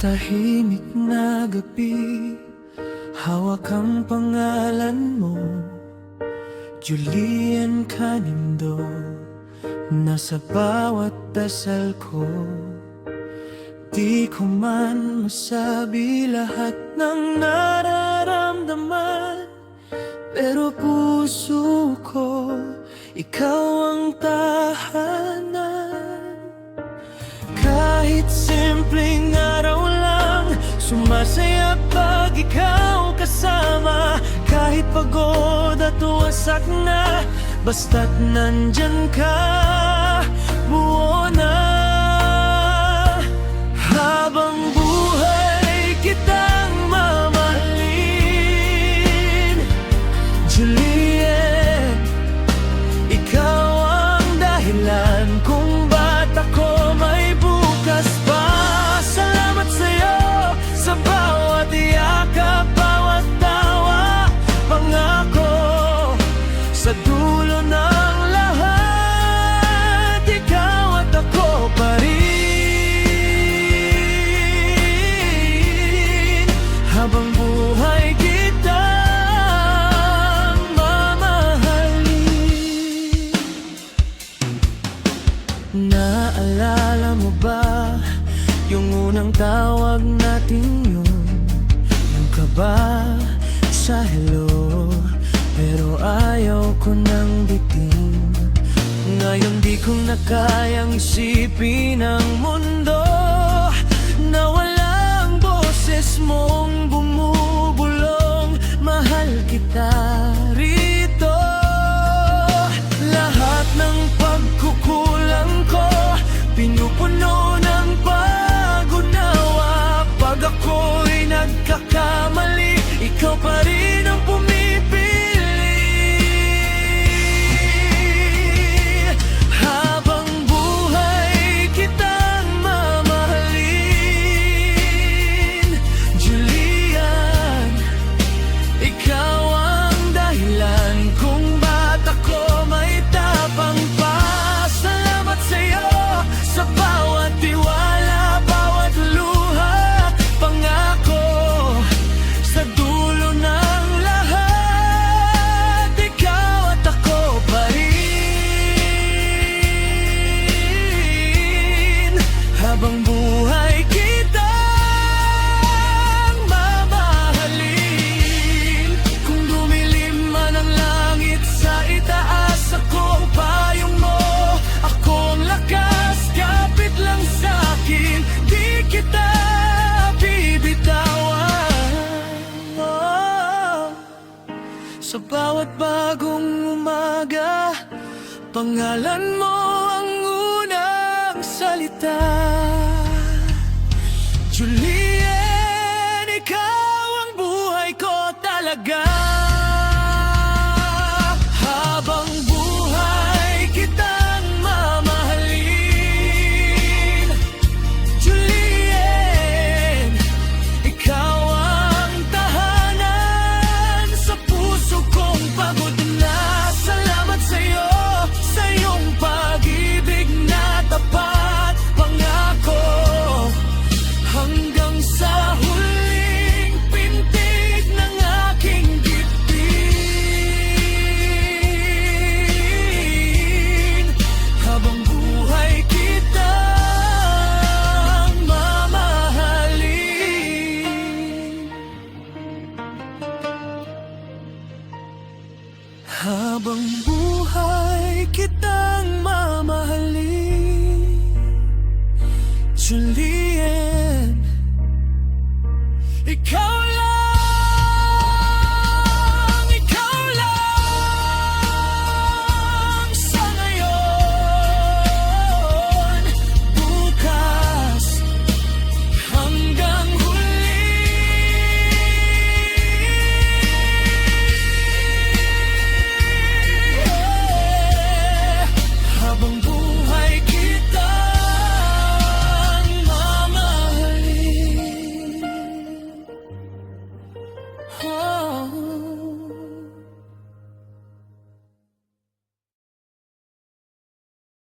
tahimik na gabi, hawak ang pangalan mo, Julian Canindo. Nasa bawat dasal ko, di ko man masabi lahat ng nararamdaman, pero puso ko, ikaw ang tahanan. Kahit simpleng araw lang, sumasaya pag ikaw kasama. Kahit pagod at wasak na, basta't nandyan ka, buo na. Habang buhay kitang mamahalin, Juliet, ikaw ang dahilan kung ba't ako may bukas pa. Salamat sa'yo sa bawat yakap, bawat tawa, pangako sa dulo ng lahat, ikaw at ako pa rin. Habang buhay kitang mamahalin. Naalala mo ba yung unang tawag natin yun? Yung kaba sa hello, pero ayaw ko nang bitin. Ngayon di ko na kayang isipin ang mundo na walang boses mong bumubulong. Mahal kita rito. Lahat ng pagkukulang ko, pinupuno ng pag-unawa. Pag ako'y nagkakamali, ikaw pa rin ang pumipili. Habang buhay kitang mamahalin. Kung dumilim man ang langit sa itaas, ako ang payong mo, ako ang lakas, kapit lang sa'kin, di kita bibitawan. Sa bawat bagong umaga, pangalan mo ang unang salita. Julian, ikaw ang buhay ko talaga. Habang buhay kitang mamahalin, Julian, ikaw ang tahanan sa puso kong pagod na. Salamat sa'yo, sa iyong pag-ibig na tapat, pangako hanggang sa huling pintig ng aking dibdib. Habang buhay kitang mamahalin. Habang buhay kitang mamahalin, Julian, ikaw lang sa ngayon, bukas, hanggang huli. Habang buhay kitang mamahalin. Oh.